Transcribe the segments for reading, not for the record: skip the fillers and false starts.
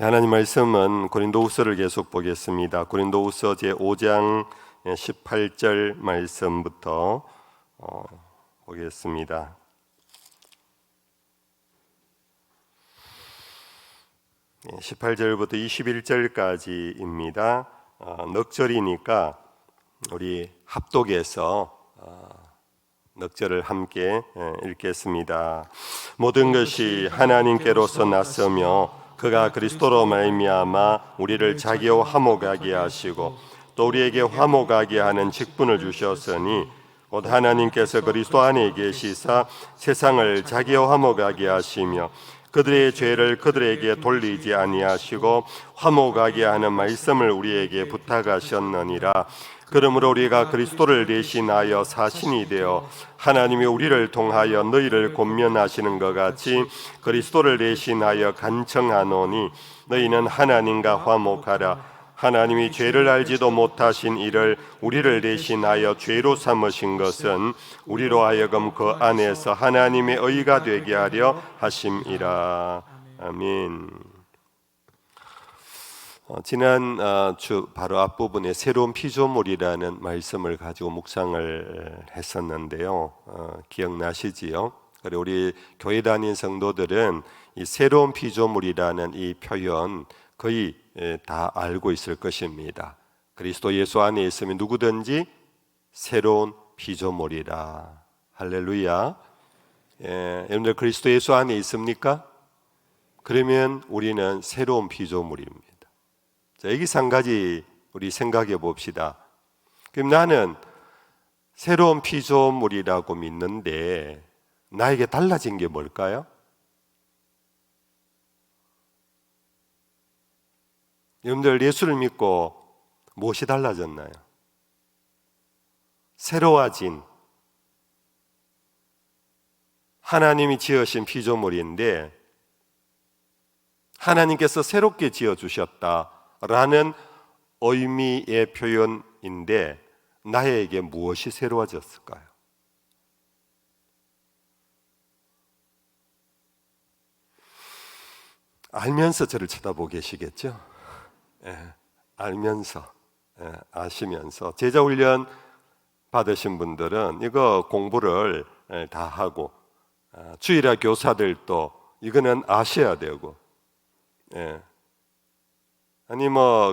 하나님 말씀은 고린도후서를 계속 보겠습니다. 고린도후서 제5장 18절 말씀부터 보겠습니다. 네, 18절부터 21절까지입니다. 넉절이니까 우리 합독해서 넉절을 함께 읽겠습니다. 모든 것이 하나님께로서 났으며 그가 그리스도로 말미암아 우리를 자기와 화목하게 하시고 또 우리에게 화목하게 하는 직분을 주셨으니 곧 하나님께서 그리스도 안에 계시사 세상을 자기와 화목하게 하시며 그들의 죄를 그들에게 돌리지 아니하시고 화목하게 하는 말씀을 우리에게 부탁하셨느니라. 그러므로 우리가 그리스도를 대신하여 사신이 되어 하나님이 우리를 통하여 너희를 권면하시는 것 같이 그리스도를 대신하여 간청하노니 너희는 하나님과 화목하라. 하나님이 죄를 알지도 못하신 이를 우리를 대신하여 죄로 삼으신 것은 우리로 하여금 그 안에서 하나님의 의가 되게 하려 하심이라. 아멘. 지난 주 바로 앞부분에 새로운 피조물이라는 말씀을 가지고 묵상을 했었는데요. 기억나시지요? 그리고 우리 교회 다닌 성도들은 이 새로운 피조물이라는 이 표현 거의 다 알고 있을 것입니다. 그리스도 예수 안에 있으면 누구든지 새로운 피조물이라. 할렐루야. 여러분들 그리스도 예수 안에 있습니까? 그러면 우리는 새로운 피조물입니다. 자, 여기서 한 가지 우리 생각해 봅시다. 그럼 나는 새로운 피조물이라고 믿는데 나에게 달라진 게 뭘까요? 여러분들 예수를 믿고 무엇이 달라졌나요? 새로워진 하나님이 지으신 피조물인데 하나님께서 새롭게 지어주셨다라는 의미의 표현인데 나에게 무엇이 새로워졌을까요? 알면서 저를 쳐다보고 계시겠죠? 알면서, 아시면서 제자훈련 받으신 분들은 이거 공부를 다 하고 주일학 교사들도 이거는 아셔야 되고 아니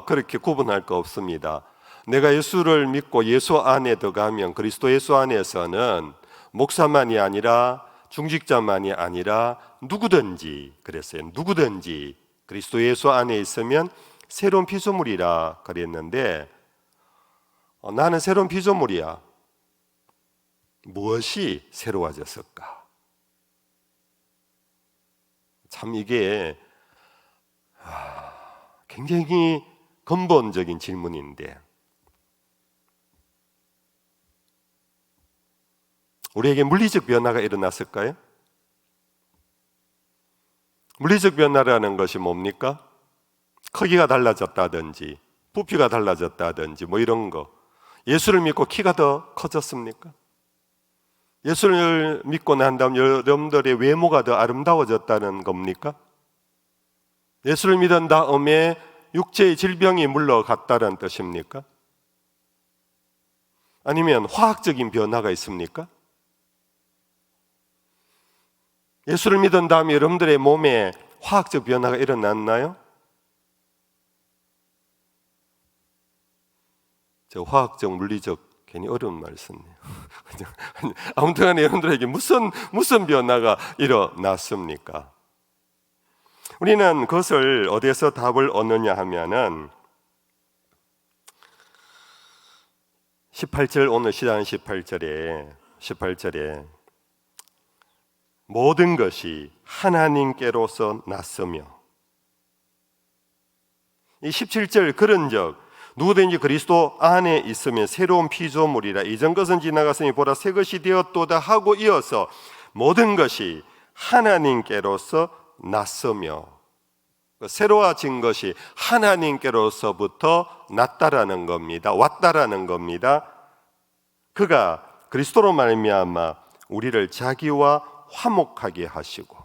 그렇게 구분할 거 없습니다. 내가 예수를 믿고 예수 안에 들어가면 그리스도 예수 안에서는 목사만이 아니라 중직자만이 아니라 누구든지 그랬어요. 누구든지 그리스도 예수 안에 있으면 새로운 피조물이라 그랬는데 나는 새로운 피조물이야. 무엇이 새로워졌을까? 참 이게 굉장히 근본적인 질문인데 우리에게 물리적 변화가 일어났을까요? 물리적 변화라는 것이 뭡니까? 크기가 달라졌다든지 부피가 달라졌다든지 이런 거. 예수를 믿고 키가 더 커졌습니까? 예수를 믿고 난 다음 여러분들의 외모가 더 아름다워졌다는 겁니까? 예수를 믿은 다음에 육체의 질병이 물러갔다는 뜻입니까? 아니면 화학적인 변화가 있습니까? 예수를 믿은 다음에 여러분들의 몸에 화학적 변화가 일어났나요? 저 화학적, 물리적 괜히 어려운 말 썼네요. 아무튼 여러분들에게 무슨 변화가 일어났습니까? 우리는 그것을 어디에서 답을 얻느냐 하면은 18절 오늘 시작한 18절에 모든 것이 하나님께로서 났으며 이 17절 그런즉 누구든지 그리스도 안에 있으면 새로운 피조물이라 이전 것은 지나갔으니 보라 새 것이 되었도다 하고 이어서 모든 것이 하나님께로서 났으며 새로워진 것이 하나님께로서부터 났다라는 겁니다. 왔다라는 겁니다. 그가 그리스도로 말미암아 우리를 자기와 화목하게 하시고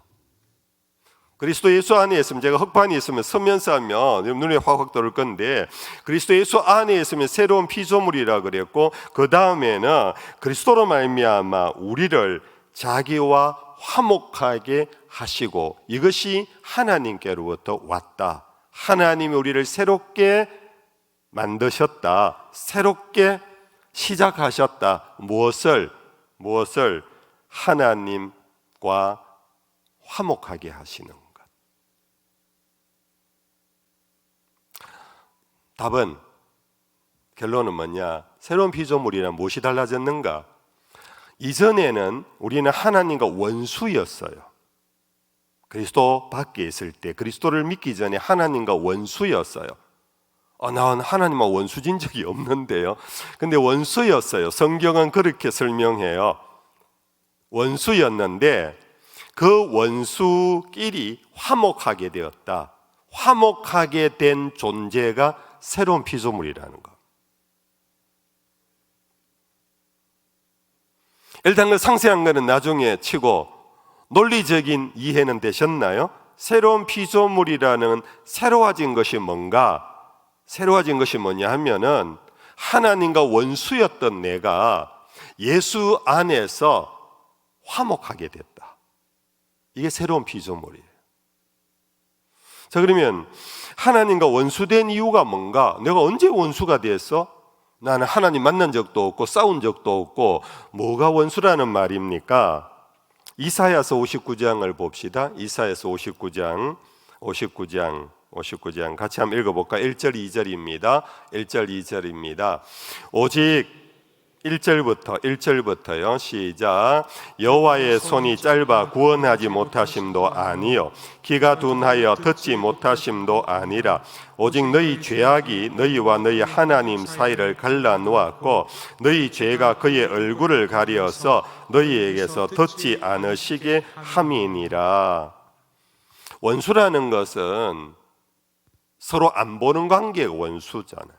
그리스도 예수 안에 있으면, 제가 흑반이 있으면 서면서 하면 눈에 확 들어올 건데, 그리스도 예수 안에 있으면 새로운 피조물이라 그랬고, 그 다음에는 그리스도로 말미암아 우리를 자기와 화목하게 하시고, 이것이 하나님께로부터 왔다. 하나님이 우리를 새롭게 만드셨다. 새롭게 시작하셨다. 무엇을 하나님과 화목하게 하시는 것. 답은, 결론은 뭐냐? 새로운 피조물이란 무엇이 달라졌는가? 이전에는 우리는 하나님과 원수였어요. 그리스도 밖에 있을 때, 그리스도를 믿기 전에 하나님과 원수였어요. 난 하나님과 원수진 적이 없는데요. 근데 원수였어요. 성경은 그렇게 설명해요. 원수였는데 그 원수끼리 화목하게 되었다. 화목하게 된 존재가 새로운 피조물이라는 것. 일단 그 상세한 거는 나중에 치고, 논리적인 이해는 되셨나요? 새로운 피조물이라는 새로워진 것이 뭔가? 새로워진 것이 뭐냐 하면은, 하나님과 원수였던 내가 예수 안에서 화목하게 됐다. 이게 새로운 피조물이에요. 자, 그러면 하나님과 원수된 이유가 뭔가? 내가 언제 원수가 됐어? 나는 하나님 만난 적도 없고 싸운 적도 없고. 뭐가 원수라는 말입니까? 이사야서 59장을 봅시다. 이사야서 59장 같이 한번 읽어볼까? 1절 2절입니다. 1절 2절입니다. 오직 1절부터요. 시작. 여호와의 손이 짧아 구원하지 못하심도 아니요 귀가 둔하여 듣지 못하심도 아니라 오직 너희 죄악이 너희와 너희 하나님 사이를 갈라놓았고 너희 죄가 그의 얼굴을 가려서 너희에게서 듣지 않으시게 함이니라. 원수라는 것은 서로 안 보는 관계가 원수잖아요.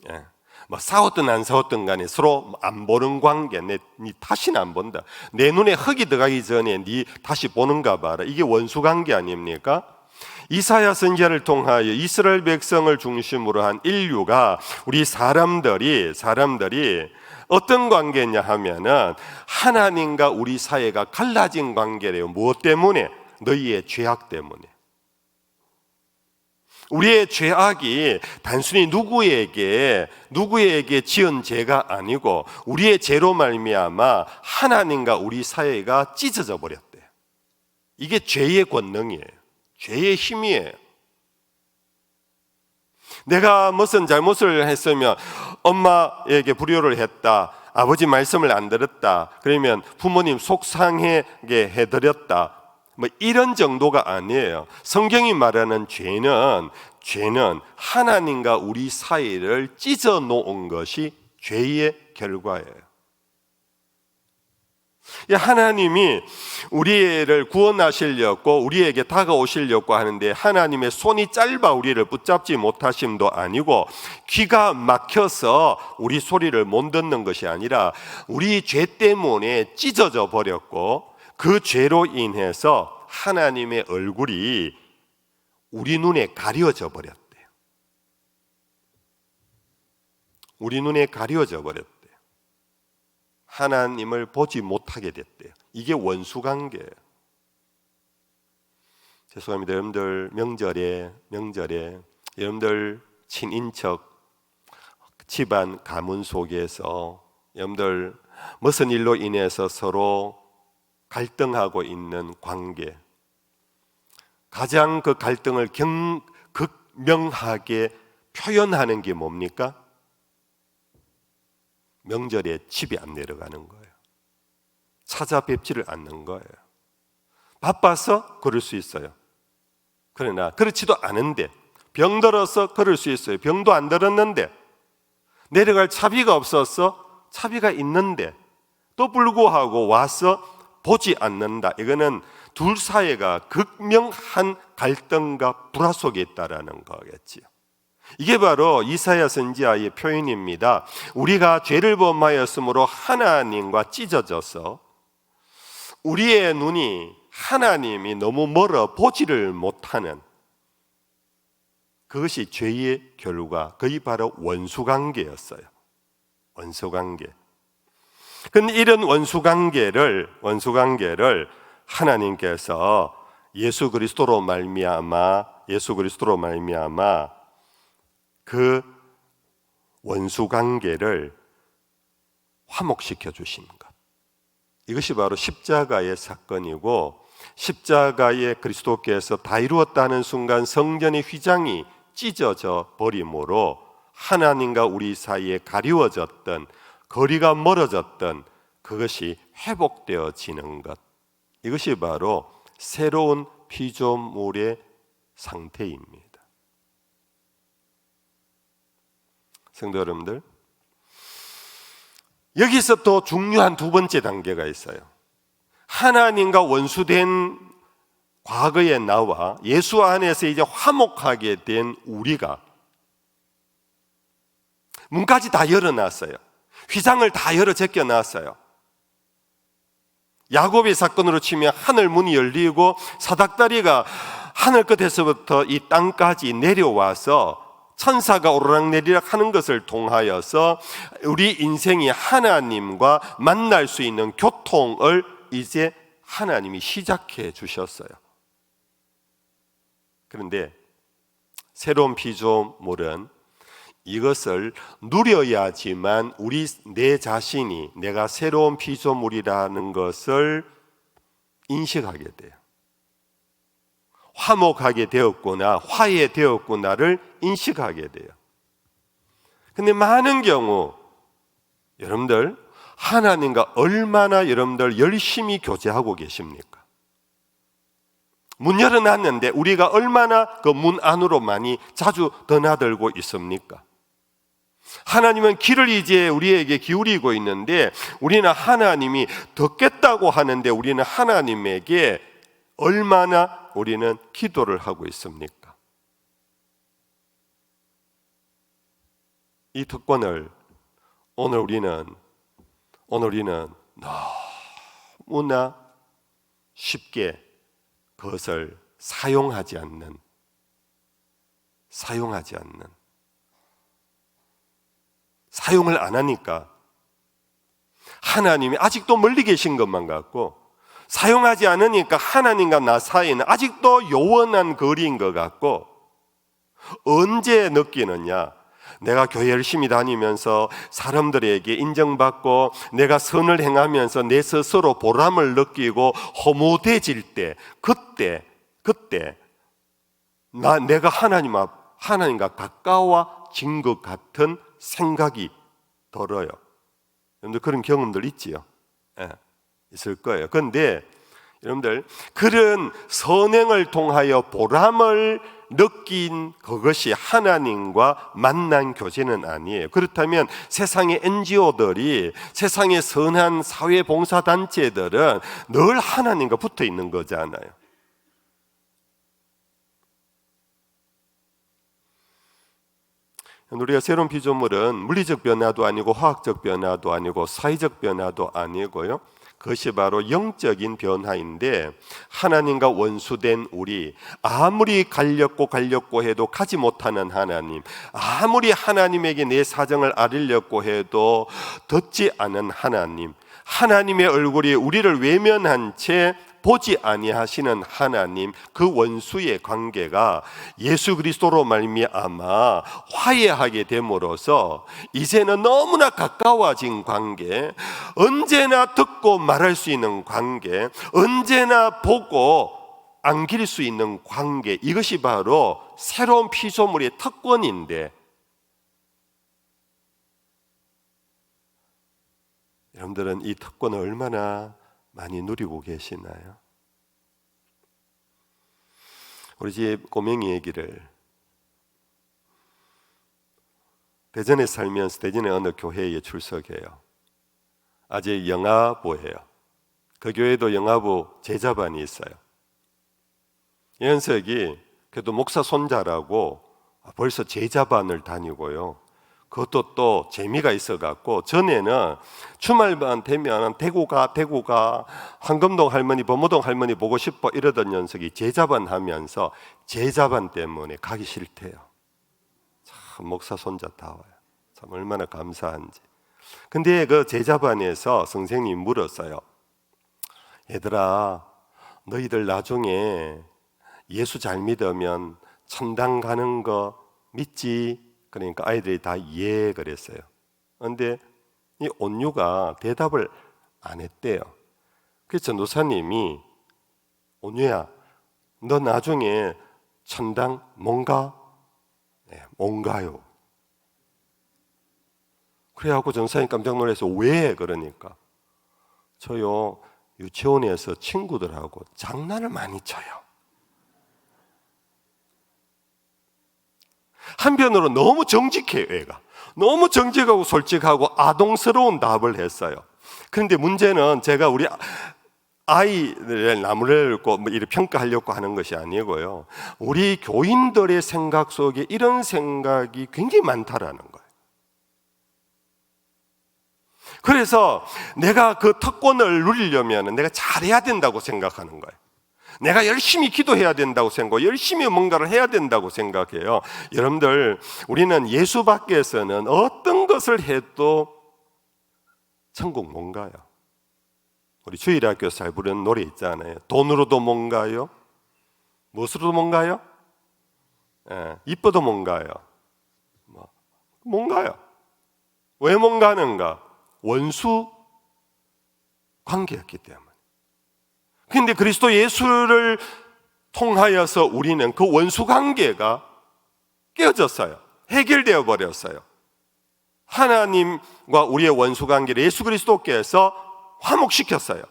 예. 뭐 싸웠든 안 싸웠든 간에 서로 안 보는 관계. 네 다시는 안 본다. 내 눈에 흙이 들어가기 전에 네 다시 보는가 봐라. 이게 원수 관계 아닙니까? 이사야 선지자를 통하여 이스라엘 백성을 중심으로 한 인류가, 우리 사람들이 어떤 관계냐 하면은 하나님과 우리 사이가 갈라진 관계래요. 무엇 때문에? 너희의 죄악 때문에. 우리의 죄악이 단순히 누구에게 지은 죄가 아니고 우리의 죄로 말미암아 하나님과 우리 사이가 찢어져 버렸대요. 이게 죄의 권능이에요. 죄의 힘이에요. 내가 무슨 잘못을 했으면 엄마에게 불효를 했다, 아버지 말씀을 안 들었다, 그러면 부모님 속상하게 해드렸다, 뭐 이런 정도가 아니에요. 성경이 말하는 죄는 하나님과 우리 사이를 찢어 놓은 것이 죄의 결과예요. 하나님이 우리를 구원하시려고 우리에게 다가오시려고 하는데 하나님의 손이 짧아 우리를 붙잡지 못하심도 아니고 귀가 막혀서 우리 소리를 못 듣는 것이 아니라 우리 죄 때문에 찢어져 버렸고 그 죄로 인해서 하나님의 얼굴이 우리 눈에 가려져 버렸대요. 우리 눈에 가려져 버렸대요. 하나님을 보지 못하게 됐대요. 이게 원수관계예요. 죄송합니다. 여러분들 명절에 여러분들 친인척 집안 가문 속에서 여러분들 무슨 일로 인해서 서로 갈등하고 있는 관계, 가장 그 갈등을 극명하게 표현하는 게 뭡니까? 명절에 집에 안 내려가는 거예요. 찾아뵙지를 않는 거예요. 바빠서 그럴 수 있어요. 그러나 그렇지도 않은데, 병들어서 그럴 수 있어요. 병도 안 들었는데, 내려갈 차비가 없어서 차비가 있는데 또 불구하고 와서 보지 않는다. 이거는 둘 사이가 극명한 갈등과 불화 속에 있다라는 거겠지요. 이게 바로 이사야 선지자의 표현입니다. 우리가 죄를 범하였으므로 하나님과 찢어져서 우리의 눈이 하나님이 너무 멀어 보지를 못하는, 그것이 죄의 결과, 그게 바로 원수관계였어요. 원수관계. 근데 이런 원수관계를 하나님께서 예수 그리스도로 말미암아 그 원수관계를 화목시켜 주신 것, 이것이 바로 십자가의 사건이고, 십자가에 그리스도께서 다 이루었다는 순간 성전의 휘장이 찢어져 버림으로 하나님과 우리 사이에 가리워졌던, 거리가 멀어졌던 그것이 회복되어지는 것, 이것이 바로 새로운 피조물의 상태입니다. 성도 여러분들, 여기서 또 중요한 두 번째 단계가 있어요. 하나님과 원수된 과거의 나와 예수 안에서 이제 화목하게 된 우리가 문까지 다 열어놨어요. 휘장을 다 열어 제껴놨어요. 야곱의 사건으로 치면 하늘 문이 열리고 사닥다리가 하늘 끝에서부터 이 땅까지 내려와서 천사가 오르락내리락 하는 것을 통하여서 우리 인생이 하나님과 만날 수 있는 교통을 이제 하나님이 시작해 주셨어요. 그런데 새로운 피조물은 이것을 누려야지만 내 자신이 내가 새로운 피조물이라는 것을 인식하게 돼요. 화목하게 되었구나, 화해되었구나를 인식하게 돼요. 근데 많은 경우 여러분들 하나님과 얼마나 여러분들 열심히 교제하고 계십니까? 문 열어놨는데 우리가 얼마나 그 문 안으로 많이 자주 드나들고 있습니까? 하나님은 귀를 이제 우리에게 기울이고 있는데 우리는 하나님이 듣겠다고 하는데 우리는 하나님에게 얼마나 우리는 기도를 하고 있습니까? 이 특권을 오늘 우리는 너무나 쉽게 그것을 사용하지 않는 사용을 안 하니까 하나님이 아직도 멀리 계신 것만 같고, 사용하지 않으니까 하나님과 나 사이는 아직도 요원한 거리인 것 같고, 언제 느끼느냐? 내가 교회 열심히 다니면서 사람들에게 인정받고 내가 선을 행하면서 내 스스로 보람을 느끼고 허무해질 때, 그때 내가 하나님과 가까워진 것 같은 생각이 들어요. 여러분들 그런 경험들 있지요? 있을 거예요. 그런데 여러분들 그런 선행을 통하여 보람을 느낀 그것이 하나님과 만난 교제는 아니에요. 그렇다면 세상의 NGO들이, 세상의 선한 사회봉사단체들은 늘 하나님과 붙어 있는 거잖아요. 우리가 새로운 피조물은 물리적 변화도 아니고 화학적 변화도 아니고 사회적 변화도 아니고요, 그것이 바로 영적인 변화인데, 하나님과 원수된 우리, 아무리 가려고 해도 가지 못하는 하나님, 아무리 하나님에게 내 사정을 아뢰려고 해도 듣지 않은 하나님, 하나님의 얼굴이 우리를 외면한 채 보지 아니하시는 하나님, 그 원수의 관계가 예수 그리스도로 말미암아 화해하게 됨으로써 이제는 너무나 가까워진 관계, 언제나 듣고 말할 수 있는 관계, 언제나 보고 안길 수 있는 관계, 이것이 바로 새로운 피조물의 특권인데, 여러분들은 이 특권을 얼마나 많이 누리고 계시나요? 우리 집 꼬맹이 얘기를, 대전에 살면서 대전의 어느 교회에 출석해요. 아직 영아부예요. 그 교회도 영아부 제자반이 있어요. 이 녀석이 그래도 목사 손자라고 벌써 제자반을 다니고요, 그것도 또 재미가 있어갖고 전에는 주말만 되면 대구가 황금동 할머니, 범어동 할머니 보고 싶어 이러던 녀석이 제자반 하면서 제자반 때문에 가기 싫대요. 참 목사 손자다워요. 참 얼마나 감사한지. 근데 그 제자반에서 선생님이 물었어요. 얘들아, 너희들 나중에 예수 잘 믿으면 천당 가는 거 믿지? 그러니까 아이들이 다 예 그랬어요. 그런데 이 온유가 대답을 안 했대요. 그래서 전도사님이 온유야, 너 나중에 천당 뭔가? 네, 뭔가요? 그래갖고 전도사님 깜짝 놀라서 왜? 그러니까 저요 유치원에서 친구들하고 장난을 많이 쳐요. 한편으로 너무 정직해요. 애가 너무 정직하고 솔직하고 아동스러운 답을 했어요. 그런데 문제는 제가 우리 아이를 나무래고 이렇게 평가하려고 하는 것이 아니고요, 우리 교인들의 생각 속에 이런 생각이 굉장히 많다라는 거예요. 그래서 내가 그 특권을 누리려면 내가 잘해야 된다고 생각하는 거예요. 내가 열심히 기도해야 된다고 생각하고 열심히 뭔가를 해야 된다고 생각해요. 여러분들, 우리는 예수 밖에서는 어떤 것을 해도 천국 뭔가요? 우리 주일학교에서 잘 부르는 노래 있잖아요. 돈으로도 뭔가요? 무엇으로도 뭔가요? 이뻐도 뭔가요? 뭔가요? 왜 뭔가는가? 원수 관계였기 때문에. 그런데 그리스도 예수를 통하여서 우리는 그 원수 관계가 깨어졌어요. 해결되어 버렸어요. 하나님과 우리의 원수 관계를 예수 그리스도께서 화목시켰어요.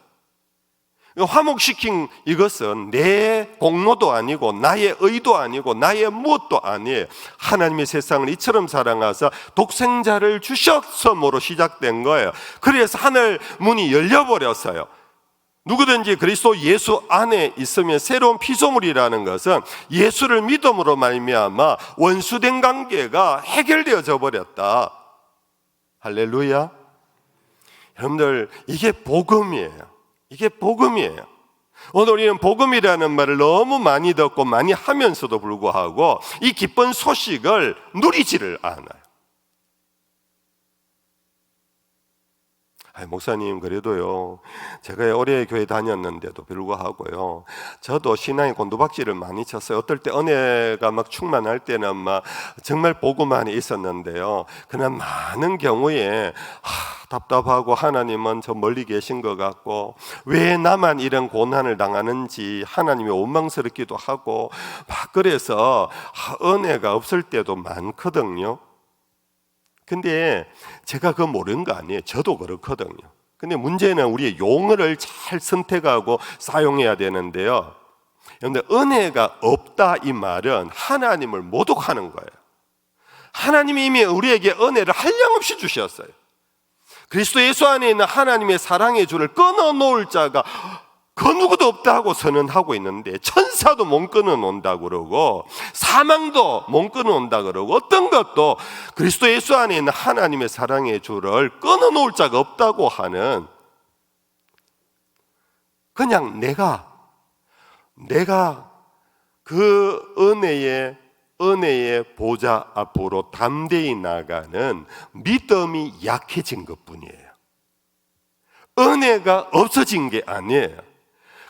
화목시킨 이것은 내 공로도 아니고 나의 의도 아니고 나의 무엇도 아니에요. 하나님의 세상을 이처럼 사랑하사 독생자를 주셨음으로 시작된 거예요. 그래서 하늘 문이 열려버렸어요. 누구든지 그리스도 예수 안에 있으면 새로운 피조물이라는 것은 예수를 믿음으로 말미암아 원수된 관계가 해결되어져 버렸다. 할렐루야. 여러분들, 이게 복음이에요. 이게 복음이에요. 오늘 우리는 복음이라는 말을 너무 많이 듣고 많이 하면서도 불구하고 이 기쁜 소식을 누리지를 않아요. 목사님, 그래도요, 제가 오래 교회 다녔는데도 불구하고요, 저도 신앙의 곤두박질을 많이 쳤어요. 어떨 때 은혜가 막 충만할 때는 막 정말 복음 안에 있었는데요, 그냥 많은 경우에 답답하고 하나님은 저 멀리 계신 것 같고 왜 나만 이런 고난을 당하는지 하나님이 원망스럽기도 하고 막 그래서 은혜가 없을 때도 많거든요. 근데 제가 그거 모르는 거 아니에요. 저도 그렇거든요. 근데 문제는 우리의 용어를 잘 선택하고 사용해야 되는데요, 그런데 은혜가 없다 이 말은 하나님을 모독하는 거예요. 하나님이 이미 우리에게 은혜를 한량없이 주셨어요. 그리스도 예수 안에 있는 하나님의 사랑의 줄을 끊어놓을 자가 그 누구도 없다고 선언하고 있는데, 천사도 못 끊어놓는다고 그러고 사망도 못 끊어놓는다고 그러고 어떤 것도 그리스도 예수 안에 있는 하나님의 사랑의 줄을 끊어놓을 자가 없다고 하는, 그냥 내가 그 은혜의 보좌 앞으로 담대히 나가는 믿음이 약해진 것뿐이에요. 은혜가 없어진 게 아니에요.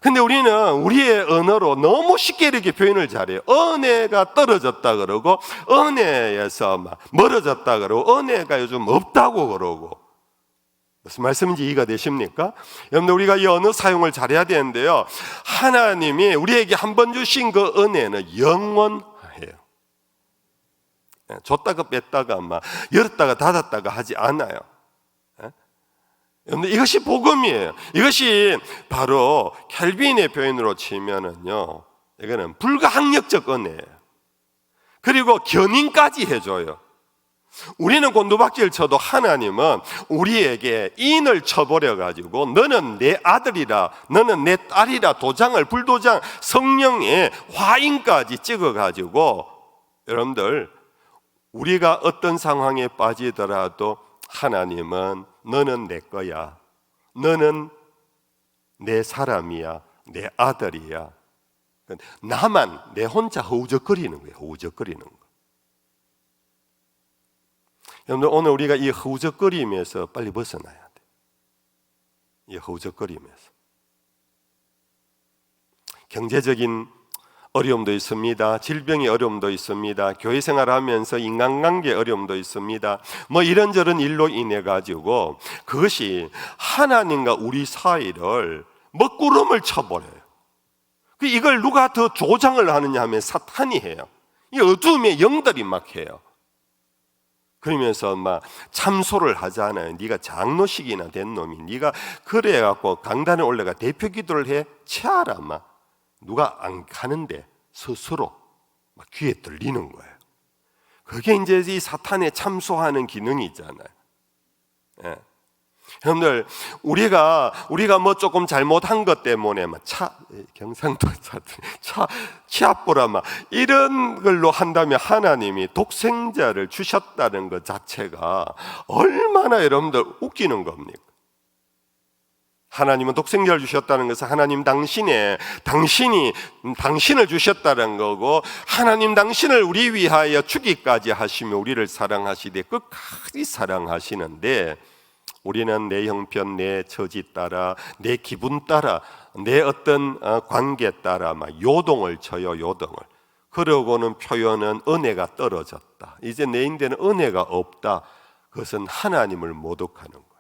근데 우리는 우리의 언어로 너무 쉽게 이렇게 표현을 잘해요. 은혜가 떨어졌다 그러고 은혜에서 막 멀어졌다 그러고 은혜가 요즘 없다고 그러고. 무슨 말씀인지 이해가 되십니까? 여러분들, 우리가 이 언어 사용을 잘해야 되는데요, 하나님이 우리에게 한 번 주신 그 은혜는 영원해요. 줬다가 뺐다가 막 열었다가 닫았다가 하지 않아요. 이것이 복음이에요. 이것이 바로 켈빈의 표현으로 치면은요, 이거는 불가항력적 은혜예요. 그리고 견인까지 해줘요. 우리는 곤두박질 쳐도 하나님은 우리에게 인을 쳐버려 가지고 너는 내 아들이라, 너는 내 딸이라 도장을, 불도장, 성령의 화인까지 찍어 가지고 여러분들 우리가 어떤 상황에 빠지더라도 하나님은 너는 내 거야, 너는 내 사람이야, 내 아들이야. 나만 내 혼자 허우적거리는 거예요. 허우적거리는 거. 여러분들, 오늘 우리가 이 허우적거림에서 빨리 벗어나야 돼. 이 허우적거림에서. 경제적인 어려움도 있습니다. 질병의 어려움도 있습니다. 교회 생활하면서 인간관계 어려움도 있습니다. 뭐 이런저런 일로 인해 가지고 그것이 하나님과 우리 사이를 먹구름을 쳐버려요. 이걸 누가 더 조장을 하느냐 하면 사탄이 해요. 이 어두움의 영들이 막 해요. 그러면서 막 참소를 하잖아요. 네가 장로식이나 된 놈이 네가 그래 갖고 강단에 올라가 대표 기도를 해 치아라. 막 누가 안 가는데 스스로 막 귀에 들리는 거예요. 그게 이제 이 사탄의 참소하는 기능이 있잖아요. 예. 여러분들, 우리가 뭐 조금 잘못한 것 때문에 막 경상도 치아보라 막 이런 걸로 한다면 하나님이 독생자를 주셨다는 것 자체가 얼마나 여러분들 웃기는 겁니까? 하나님은 독생자를 주셨다는 것은 하나님 당신이 당신을 주셨다는 거고, 하나님 당신을 우리 위하여 주기까지 하시며 우리를 사랑하시되 끝까지 사랑하시는데, 우리는 내 형편, 내 처지 따라, 내 기분 따라, 내 어떤 관계 따라 막 요동을 쳐요. 요동을. 그러고는 표현은 은혜가 떨어졌다, 이제 내 인생에는 은혜가 없다. 그것은 하나님을 모독하는 거예요.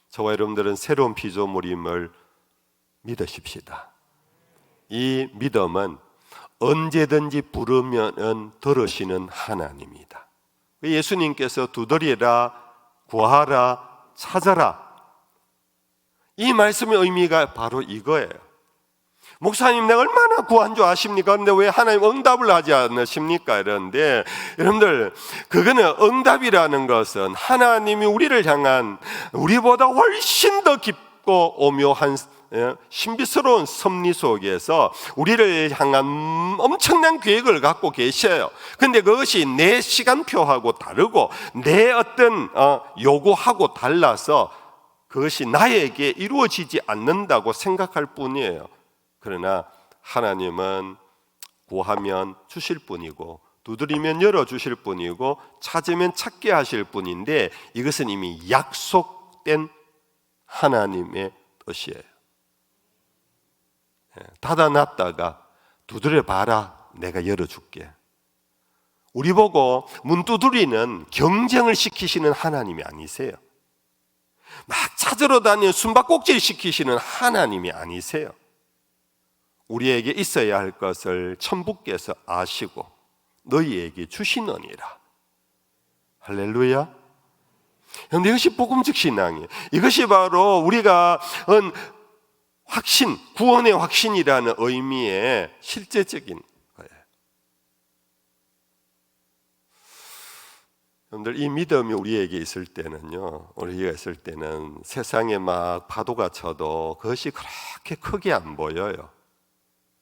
저와 여러분들은 새로운 피조물임을 믿으십시다. 이 믿음은 언제든지 부르면 들으시는 하나님이다. 예수님께서 두드리라, 구하라, 찾아라, 이 말씀의 의미가 바로 이거예요. 목사님, 내가 얼마나 구한 줄 아십니까? 그런데 왜 하나님 응답을 하지 않으십니까? 이러는데, 여러분들, 그거는 응답이라는 것은 하나님이 우리를 향한, 우리보다 훨씬 더 깊고 오묘한 신비스러운 섭리 속에서 우리를 향한 엄청난 계획을 갖고 계셔요. 근데 그것이 내 시간표하고 다르고 내 어떤 요구하고 달라서 그것이 나에게 이루어지지 않는다고 생각할 뿐이에요. 그러나 하나님은 구하면 주실 분이고, 두드리면 열어주실 분이고, 찾으면 찾게 하실 분인데, 이것은 이미 약속된 하나님의 뜻이에요. 닫아놨다가 두드려봐라, 내가 열어줄게. 우리 보고 문 두드리는 경쟁을 시키시는 하나님이 아니세요. 막 찾으러 다니는 숨바꼭질 시키시는 하나님이 아니세요. 우리에게 있어야 할 것을 천부께서 아시고 너희에게 주시느니라. 할렐루야. 그런데 이것이 복음적 신앙이에요. 이것이 바로 우리가 확신, 구원의 확신이라는 의미의 실제적인 거예요. 여러분들, 이 믿음이 우리에게 있을 때는요, 우리가 있을 때는 세상에 막 파도가 쳐도 그것이 그렇게 크게 안 보여요.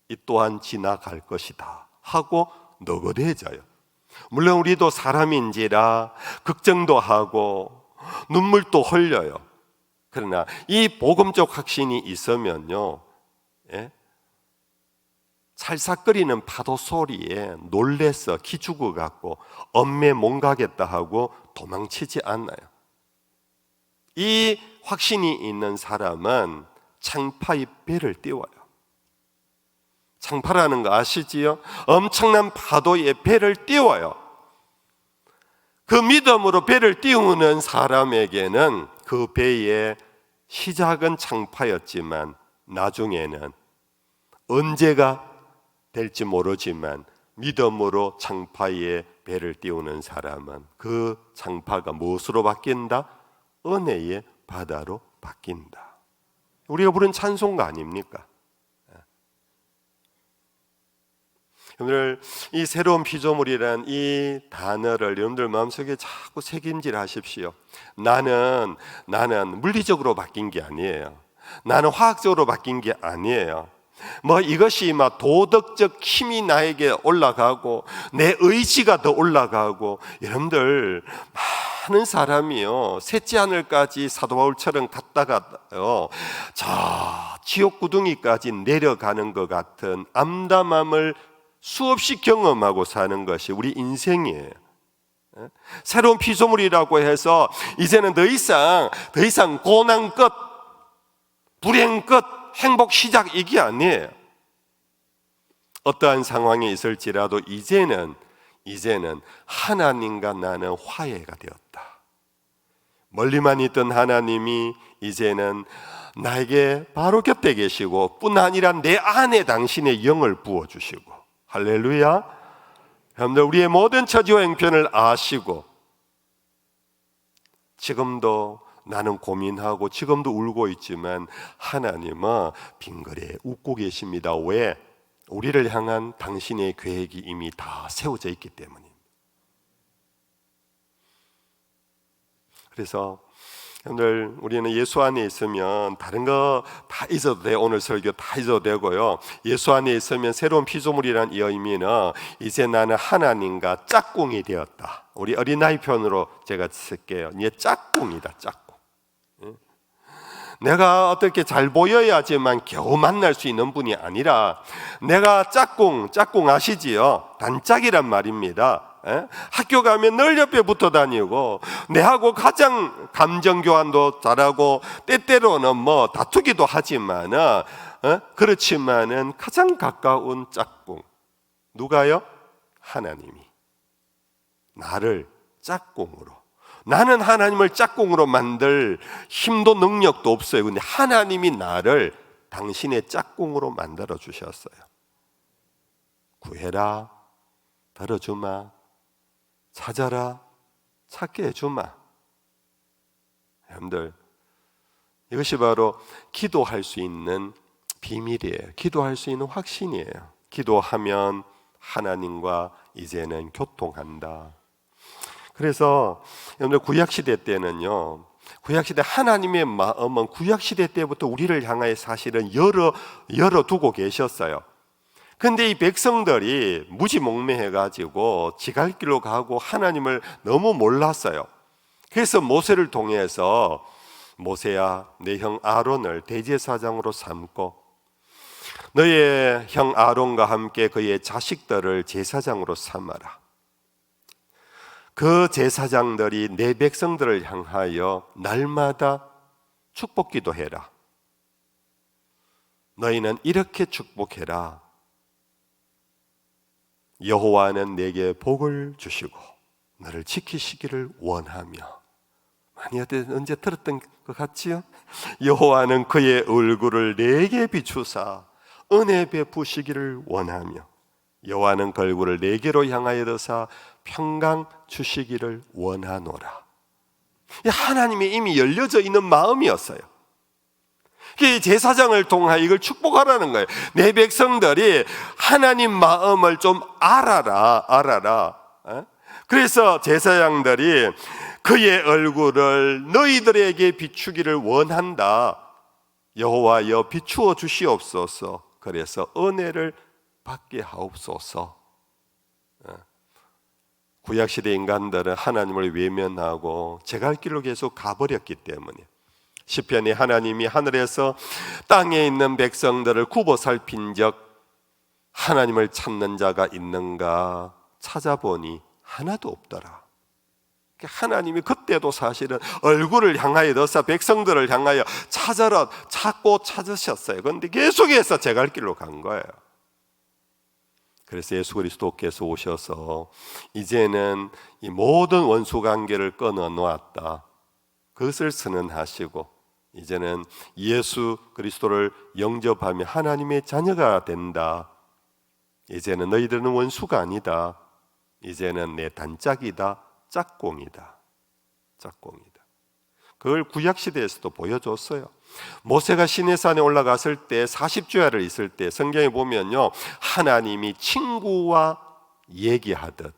이 또한 지나갈 것이다 하고 너그러져요. 물론 우리도 사람인지라 걱정도 하고 눈물도 흘려요. 그러나 이 복음적 확신이 있으면요, 찰싹거리는 파도 소리에 놀래서 기죽어 갖고 엄매 못 가겠다 하고 도망치지 않아요. 이 확신이 있는 사람은 창파의 배를 띄워요. 창파라는 거 아시지요? 엄청난 파도에 배를 띄워요. 그 믿음으로 배를 띄우는 사람에게는 그 배의 시작은 창파였지만 나중에는 언제가 될지 모르지만 믿음으로 창파의 배를 띄우는 사람은 그 창파가 무엇으로 바뀐다? 은혜의 바다로 바뀐다. 우리가 부른 찬송가 아닙니까? 여러분들, 이 새로운 피조물이란 이 단어를 여러분들 마음속에 자꾸 새김질 하십시오. 나는 물리적으로 바뀐 게 아니에요. 나는 화학적으로 바뀐 게 아니에요. 이것이 막 도덕적 힘이 나에게 올라가고 내 의지가 더 올라가고, 여러분들 많은 사람이요 셋째 하늘까지 사도 바울처럼 갔다가요 지옥 구덩이까지 내려가는 것 같은 암담함을 수없이 경험하고 사는 것이 우리 인생이에요. 새로운 피조물이라고 해서 이제는 더 이상 고난 끝, 불행 끝, 행복 시작, 이게 아니에요. 어떠한 상황에 있을지라도 이제는 하나님과 나는 화해가 되었다. 멀리만 있던 하나님이 이제는 나에게 바로 곁에 계시고, 뿐 아니라 내 안에 당신의 영을 부어주시고, 할렐루야. 여러분들, 우리의 모든 처지와 형편을 아시고, 지금도 나는 고민하고 지금도 울고 있지만 하나님은 빙그레 웃고 계십니다. 왜? 우리를 향한 당신의 계획이 이미 다 세워져 있기 때문입니다. 그래서 오늘 우리는 예수 안에 있으면 다른 거 다 잊어도 돼. 오늘 설교 다 잊어도 되고요. 예수 안에 있으면 새로운 피조물이라는 이 의미는 이제 나는 하나님과 짝꿍이 되었다. 우리 어린아이 편으로 제가 쓸게요. 이제 짝꿍이다, 짝꿍. 내가 어떻게 잘 보여야지만 겨우 만날 수 있는 분이 아니라, 내가 짝꿍 아시지요? 단짝이란 말입니다. 학교 가면 늘 옆에 붙어 다니고, 내하고 가장 감정 교환도 잘하고, 때때로는 다투기도 하지만은, 그렇지만은 가장 가까운 짝꿍. 누가요? 하나님이 나를 짝꿍으로, 나는 하나님을 짝꿍으로 만들 힘도 능력도 없어요. 근데 하나님이 나를 당신의 짝꿍으로 만들어 주셨어요. 구해라, 들어주마, 찾아라, 찾게 해주마. 여러분들, 이것이 바로 기도할 수 있는 비밀이에요. 기도할 수 있는 확신이에요. 기도하면 하나님과 이제는 교통한다. 그래서 여러분들, 구약시대 때는요, 구약시대 하나님의 마음은 구약시대 때부터 우리를 향하여 사실은 열어두고 계셨어요. 근데 이 백성들이 무지몽매해가지고 지갈 길로 가고 하나님을 너무 몰랐어요. 그래서 모세를 통해서, 모세야, 내 형 아론을 대제사장으로 삼고 너의 형 아론과 함께 그의 자식들을 제사장으로 삼아라. 그 제사장들이 내 백성들을 향하여 날마다 축복 기도해라. 너희는 이렇게 축복해라. 여호와는 내게 복을 주시고 너를 지키시기를 원하며. 많이 언제 들었던 것 같지요? 여호와는 그의 얼굴을 내게 비추사 은혜 베푸시기를 원하며, 여호와는 그 얼굴을 내게로 향하여 드사 평강 주시기를 원하노라. 하나님이 이미 열려져 있는 마음이었어요. 제사장을 통하여 이걸 축복하라는 거예요. 내 백성들이 하나님 마음을 좀 알아라. 그래서 제사장들이 그의 얼굴을 너희들에게 비추기를 원한다. 여호와여 비추어 주시옵소서. 그래서 은혜를 받게 하옵소서. 구약시대 인간들은 하나님을 외면하고 제갈 길로 계속 가버렸기 때문에, 시편에 하나님이 하늘에서 땅에 있는 백성들을 굽어 살핀 적 하나님을 찾는 자가 있는가 찾아보니 하나도 없더라. 하나님이 그때도 사실은 얼굴을 향하여 넣어서 백성들을 향하여 찾고 찾으셨어요. 그런데 계속해서 제갈 길로 간 거예요. 그래서 예수 그리스도께서 오셔서 이제는 이 모든 원수 관계를 끊어 놓았다. 그것을 선언하시고 이제는 예수 그리스도를 영접하며 하나님의 자녀가 된다. 이제는 너희들은 원수가 아니다. 이제는 내 단짝이다. 짝꿍이다. 그걸 구약시대에서도 보여줬어요. 모세가 시내산에 올라갔을 때 40주야를 있을 때 성경에 보면요, 하나님이 친구와 얘기하듯,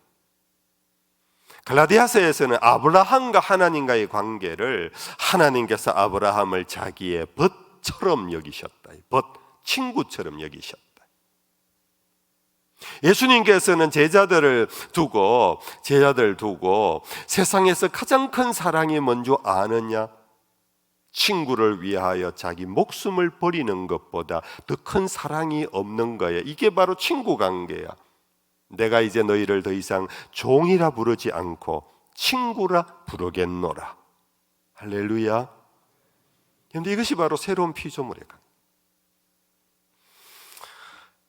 갈라디아서에서는 아브라함과 하나님과의 관계를 하나님께서 아브라함을 자기의 벗처럼 여기셨다. 벗, 친구처럼 여기셨다. 예수님께서는 제자들을 두고 세상에서 가장 큰 사랑이 뭔지 아느냐? 친구를 위하여 자기 목숨을 버리는 것보다 더 큰 사랑이 없는 거예요. 이게 바로 친구 관계야. 내가 이제 너희를 더 이상 종이라 부르지 않고 친구라 부르겠노라. 할렐루야. 그런데 이것이 바로 새로운 피조물의 관계.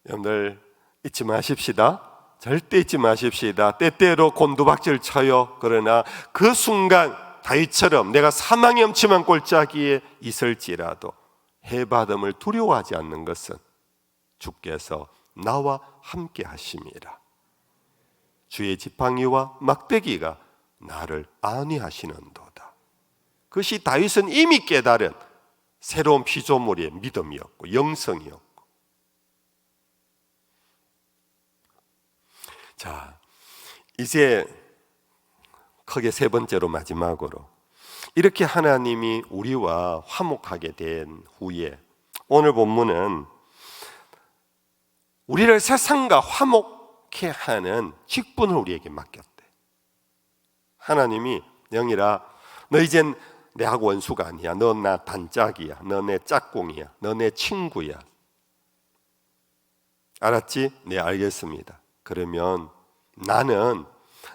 여러분들 잊지 마십시다. 절대 잊지 마십시다. 때때로 곤두박질 쳐요. 그러나 그 순간 다윗처럼 내가 사망의 엄침한 골짜기에 있을지라도 해받음을 두려워하지 않는 것은 주께서 나와 함께 하심이라. 주의 지팡이와 막대기가 나를 안위하시는도다. 그것이 다윗은 이미 깨달은 새로운 피조물의 믿음이었고 영성이었고. 자, 이제 크게 세 번째로 마지막으로 이렇게 하나님이 우리와 화목하게 된 후에 오늘 본문은 우리를 세상과 화목케 하는 직분을 우리에게 맡겼대. 하나님이 영이라 너 이젠 내하고 원수가 아니야. 너 나 단짝이야. 너 내 짝꿍이야. 너 내 친구야. 알았지? 네, 알겠습니다. 그러면 나는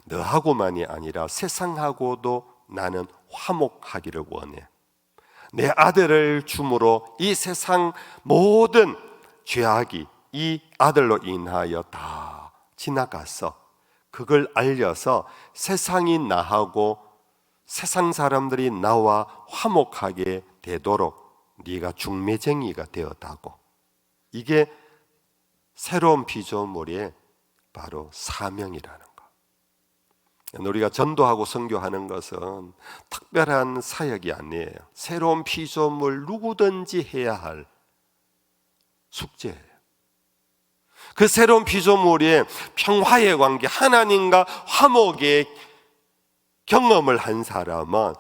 너하고만이 아니라 세상하고도 나는 화목하기를 원해. 내 아들을 줌으로 이 세상 모든 죄악이 이 아들로 인하여 다 지나가서 그걸 알려서 세상이 나하고 세상 사람들이 나와 화목하게 되도록 네가 중매쟁이가 되었다고. 이게 새로운 피조물의 바로 사명이라는 거. 우리가 전도하고 선교하는 것은 특별한 사역이 아니에요. 새로운 피조물 누구든지 해야 할 숙제예요. 그 새로운 피조물의 평화의 관계, 하나님과 화목의 경험을 한 사람은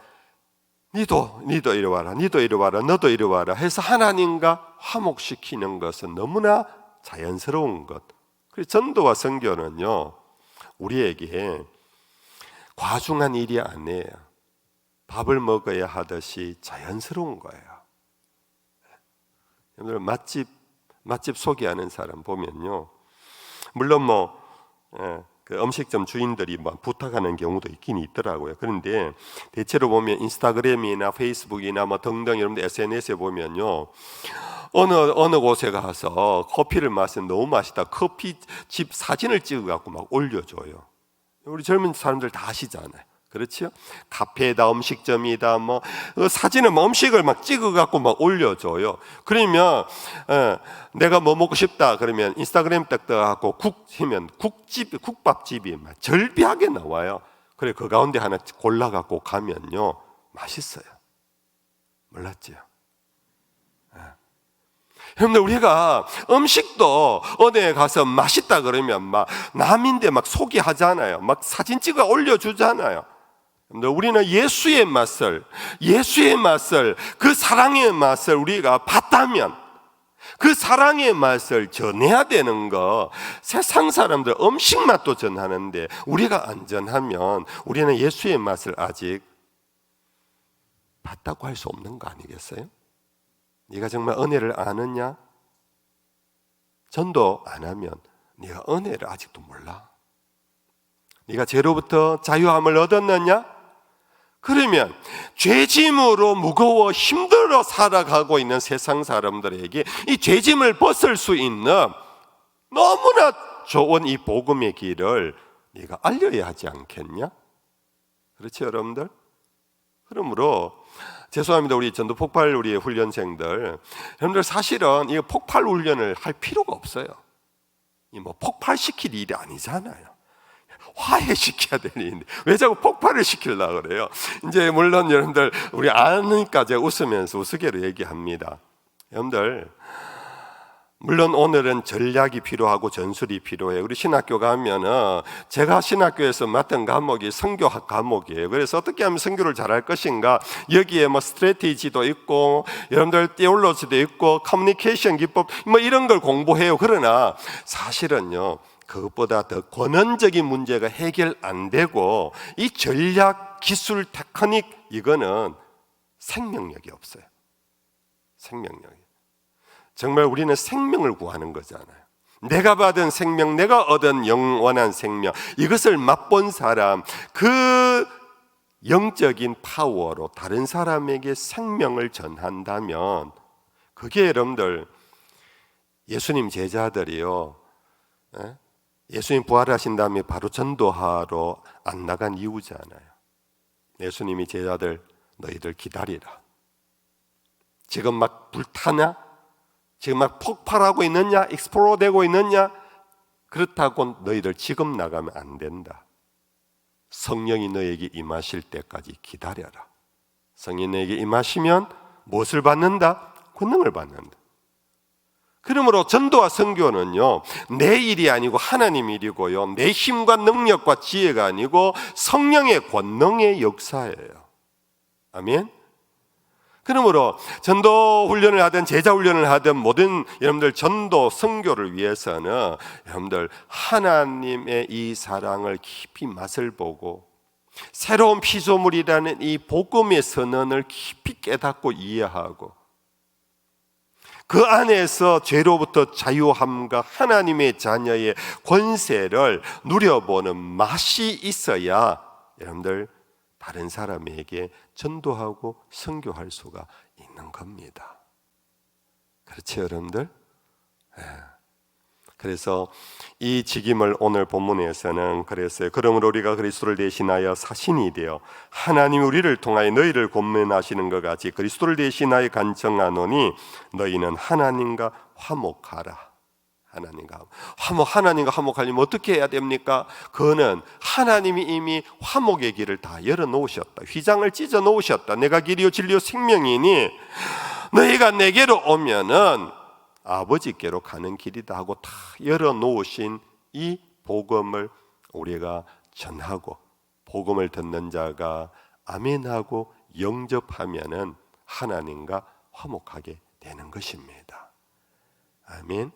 니도 이리 와라, 니도 이리 와라, 너도 이리 와라 해서 하나님과 화목시키는 것은 너무나 자연스러운 것. 그래서 전도와 선교는요, 우리에게 과중한 일이 아니에요. 밥을 먹어야 하듯이 자연스러운 거예요. 여러분 맛집 소개하는 사람 보면요, 물론 그 음식점 주인들이 부탁하는 경우도 있긴 있더라고요. 그런데 대체로 보면 인스타그램이나 페이스북이나 등등 여러분들 SNS에 보면요, 어느 곳에 가서 커피를 마시면 너무 맛있다. 커피집 사진을 찍어갖고 막 올려줘요. 우리 젊은 사람들 다 아시잖아요. 그렇죠? 카페다, 음식점이다, 사진을 음식을 막 찍어갖고 막 올려줘요. 그러면 내가 뭐 먹고 싶다 그러면 인스타그램 딱 떠갖고 국이면 국밥집이 막 절비하게 나와요. 그래 그 가운데 하나 골라갖고 가면요 맛있어요. 몰랐죠? 여러분들 우리가 음식도 어디에 가서 맛있다 그러면 막 남인데 막 소개하잖아요. 막 사진 찍어 올려주잖아요. 우리는 예수의 맛을 그 사랑의 맛을 우리가 봤다면 그 사랑의 맛을 전해야 되는 거. 세상 사람들 음식 맛도 전하는데 우리가 안 전하면 우리는 예수의 맛을 아직 봤다고 할 수 없는 거 아니겠어요? 네가 정말 은혜를 아느냐? 전도 안 하면 네가 은혜를 아직도 몰라. 네가 죄로부터 자유함을 얻었느냐? 그러면 죄짐으로 무거워 힘들어 살아가고 있는 세상 사람들에게 이 죄짐을 벗을 수 있는 너무나 좋은 이 복음의 길을 네가 알려야 하지 않겠냐? 그렇죠, 여러분들? 그러므로 죄송합니다. 우리 전도 폭발 우리 훈련생들, 여러분들 사실은 이 폭발 훈련을 할 필요가 없어요. 이 폭발시킬 일이 아니잖아요. 화해시켜야 될 일인데 왜 자꾸 폭발을 시키려고 그래요? 이제 물론 여러분들 우리 아니까 제가 웃으면서 우스개로 얘기합니다. 여러분들 물론 오늘은 전략이 필요하고 전술이 필요해요. 우리 신학교 가면은 제가 신학교에서 맡은 과목이 선교학 과목이에요. 그래서 어떻게 하면 선교를 잘할 것인가, 여기에 뭐 스트래티지도 있고 여러분들 티올로지도 있고 커뮤니케이션 기법 뭐 이런 걸 공부해요. 그러나 사실은요, 그것보다 더 권원적인 문제가 해결 안 되고 이 전략, 기술, 테크닉, 이거는 생명력이 없어요. 생명력이. 정말 우리는 생명을 구하는 거잖아요. 내가 받은 생명, 내가 얻은 영원한 생명, 이것을 맛본 사람, 그 영적인 파워로 다른 사람에게 생명을 전한다면, 그게 여러분들 예수님 제자들이요, 예수님 부활하신 다음에 바로 전도하러 안 나간 이유잖아요. 예수님이 제자들, 너희들 기다리라. 지금 막 불타냐? 지금 막 폭발하고 있느냐? 익스플로되고 있느냐? 그렇다고 너희들 지금 나가면 안 된다. 성령이 너에게 임하실 때까지 기다려라. 성령이 너에게 임하시면 무엇을 받는다? 권능을 받는다. 그러므로 전도와 선교는요, 내 일이 아니고 하나님 일이고요, 내 힘과 능력과 지혜가 아니고 성령의 권능의 역사예요. 아멘. 그러므로 전도 훈련을 하든 제자 훈련을 하든 모든 여러분들 전도 선교를 위해서는 여러분들 하나님의 이 사랑을 깊이 맛을 보고 새로운 피조물이라는 이 복음의 선언을 깊이 깨닫고 이해하고 그 안에서 죄로부터 자유함과 하나님의 자녀의 권세를 누려보는 맛이 있어야 여러분들 다른 사람에게 전도하고 선교할 수가 있는 겁니다. 그렇죠, 여러분들? 그래서 이 직임을 오늘 본문에서는 그랬어요. 그러므로 우리가 그리스도를 대신하여 사신이 되어 하나님 우리를 통하여 너희를 권면하시는 것 같이 그리스도를 대신하여 간청하노니 너희는 하나님과 화목하라. 하나님과 화목하려면 어떻게 해야 됩니까? 그거는 하나님이 이미 화목의 길을 다 열어놓으셨다. 휘장을 찢어 놓으셨다. 내가 길이요 진리요 생명이니 너희가 내게로 오면은 아버지께로 가는 길이다 하고 다 열어놓으신 이 복음을 우리가 전하고 복음을 듣는 자가 아멘하고 영접하면은 하나님과 화목하게 되는 것입니다. 아멘.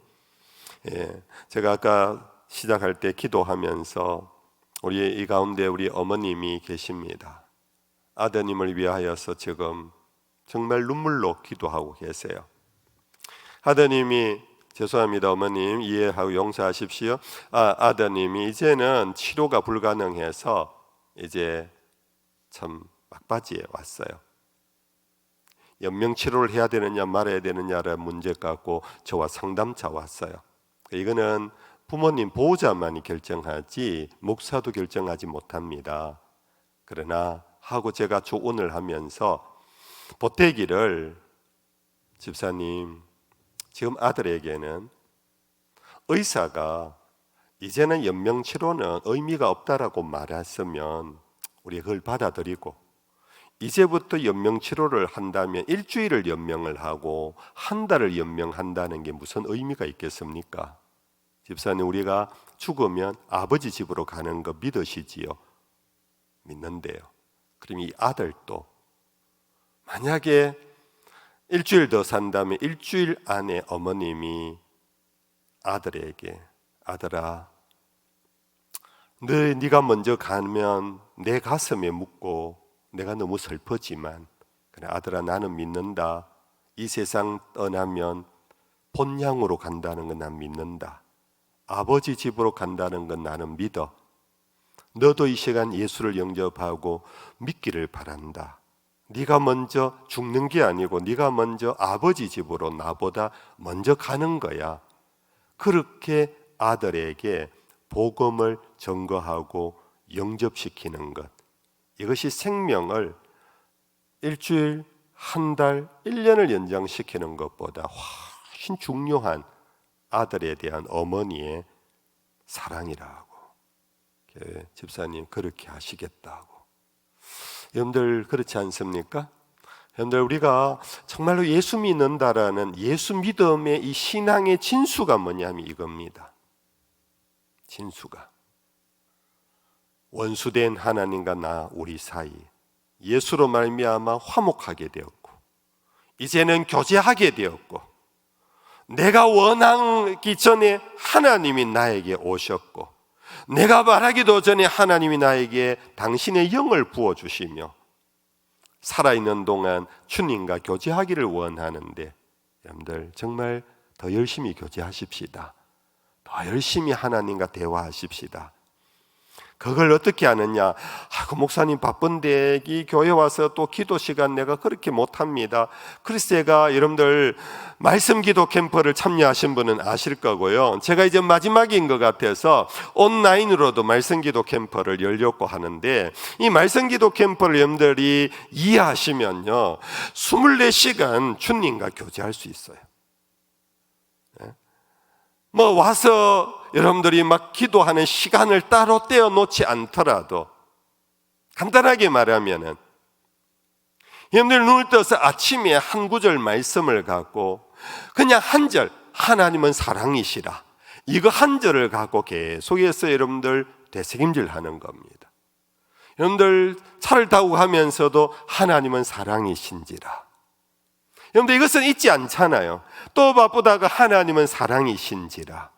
제가 아까 시작할 때 기도하면서 우리 이 가운데 우리 어머님이 계십니다. 아드님을 위하여서 지금 정말 눈물로 기도하고 계세요. 아드님이, 죄송합니다 어머님, 이해하고 용서하십시오. 아드님이 이제는 치료가 불가능해서 이제 참 막바지에 왔어요. 연명치료를 해야 되느냐 말아야 되느냐를 문제 갖고 저와 상담차 왔어요. 이거는 부모님 보호자만이 결정하지 목사도 결정하지 못합니다. 그러나 하고 제가 조언을 하면서 보태기를, 집사님 지금 아들에게는 의사가 이제는 연명치료는 의미가 없다라고 말했으면 우리 그걸 받아들이고 이제부터 연명치료를 한다면 일주일을 연명을 하고 한 달을 연명한다는 게 무슨 의미가 있겠습니까? 집사님, 우리가 죽으면 아버지 집으로 가는 거 믿으시지요? 믿는데요. 그럼 이 아들도 만약에 일주일 더 산다면 일주일 안에 어머님이 아들에게 아들아, 네가 먼저 가면 내 가슴에 묻고 내가 너무 슬퍼지만 그래 아들아 나는 믿는다. 이 세상 떠나면 본향으로 간다는 건 난 믿는다. 아버지 집으로 간다는 건 나는 믿어. 너도 이 시간 예수를 영접하고 믿기를 바란다. 네가 먼저 죽는 게 아니고 네가 먼저 아버지 집으로 나보다 먼저 가는 거야. 그렇게 아들에게 복음을 전거하고 영접시키는 것, 이것이 생명을 일주일, 한 달, 1년을 연장시키는 것보다 훨씬 중요한 아들에 대한 어머니의 사랑이라고. 집사님 그렇게 하시겠다고. 여러분들 그렇지 않습니까? 여러분들, 우리가 정말로 예수 믿는다라는 예수 믿음의 이 신앙의 진수가 뭐냐면 이겁니다. 진수가 원수된 하나님과 나 우리 사이 예수로 말미암아 화목하게 되었고, 이제는 교제하게 되었고, 내가 원하기 전에 하나님이 나에게 오셨고, 내가 말하기도 전에 하나님이 나에게 당신의 영을 부어주시며 살아있는 동안 주님과 교제하기를 원하는데, 여러분들 정말 더 열심히 교제하십시다. 더 열심히 하나님과 대화하십시다. 그걸 어떻게 하느냐? 목사님 바쁜데 이 교회 와서 또 기도 시간 내가 그렇게 못합니다. 그래서 제가, 여러분들 말씀 기도 캠프를 참여하신 분은 아실 거고요, 제가 이제 마지막인 것 같아서 온라인으로도 말씀 기도 캠프를 열려고 하는데, 이 말씀 기도 캠프를 여러분들이 이해하시면요 24시간 주님과 교제할 수 있어요. 뭐 와서 여러분들이 막 기도하는 시간을 따로 떼어 놓지 않더라도, 간단하게 말하면은 여러분들 눈을 떠서 아침에 한 구절 말씀을 갖고 그냥 한 절, 하나님은 사랑이시라, 이거 한 절을 갖고 계속해서 여러분들 되새김질 하는 겁니다. 여러분들 차를 타고 가면서도 하나님은 사랑이신지라. 여러분들 이것은 잊지 않잖아요. 또 바쁘다가 하나님은 사랑이신지라.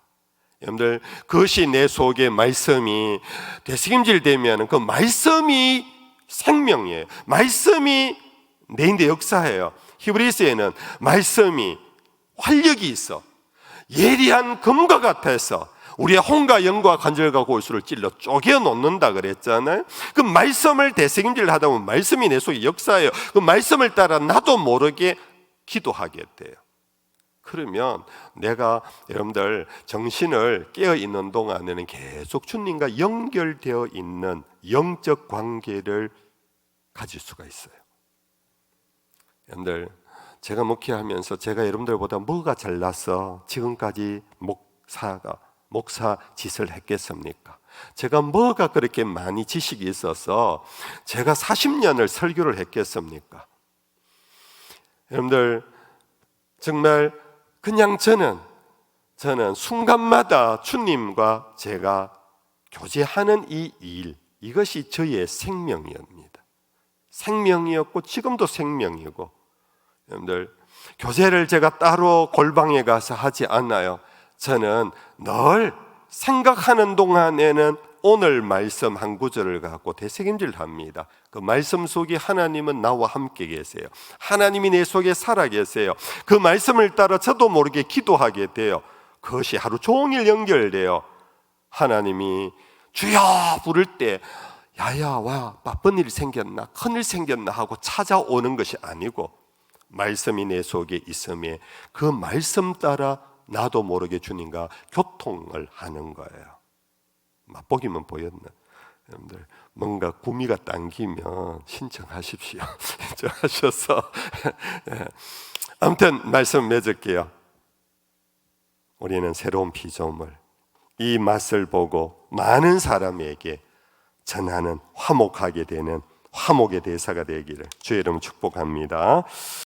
여러분들 그것이 내 속에 말씀이 되새김질 되면 그 말씀이 생명이에요. 말씀이 내 인데 역사예요. 히브리서에는 말씀이 활력이 있어 예리한 검과 같아서 우리의 혼과 영과 관절과 골수를 찔러 쪼개 놓는다 그랬잖아요. 그 말씀을 되새김질 하다 보면 말씀이 내 속에 역사예요. 그 말씀을 따라 나도 모르게 기도하게 돼요. 그러면 내가 여러분들 정신을 깨어있는 동안에는 계속 주님과 연결되어 있는 영적 관계를 가질 수가 있어요. 여러분들, 제가 목회하면서 제가 여러분들보다 뭐가 잘나서 지금까지 목사 짓을 했겠습니까? 제가 뭐가 그렇게 많이 지식이 있어서 제가 40년을 설교를 했겠습니까? 여러분들 정말 그냥 저는 순간마다 주님과 제가 교제하는 이 일, 이것이 저의 생명이었습니다. 생명이었고 지금도 생명이고, 여러분들 교제를 제가 따로 골방에 가서 하지 않아요. 저는 늘 생각하는 동안에는 오늘 말씀 한 구절을 갖고 되새김질합니다. 그 말씀 속에 하나님은 나와 함께 계세요. 하나님이 내 속에 살아 계세요. 그 말씀을 따라 저도 모르게 기도하게 돼요. 그것이 하루 종일 연결돼요. 하나님이 주여 부를 때 야야 와, 바쁜 일 생겼나 큰일 생겼나 하고 찾아오는 것이 아니고, 말씀이 내 속에 있음에 그 말씀 따라 나도 모르게 주님과 교통을 하는 거예요. 맛보기만 보였나? 여러분들 뭔가 구미가 당기면 신청하십시오. 신청하셔서 아무튼 말씀 맺을게요. 우리는 새로운 피조물, 이 맛을 보고 많은 사람에게 전하는 화목하게 되는 화목의 대사가 되기를 주의 이름으로 축복합니다.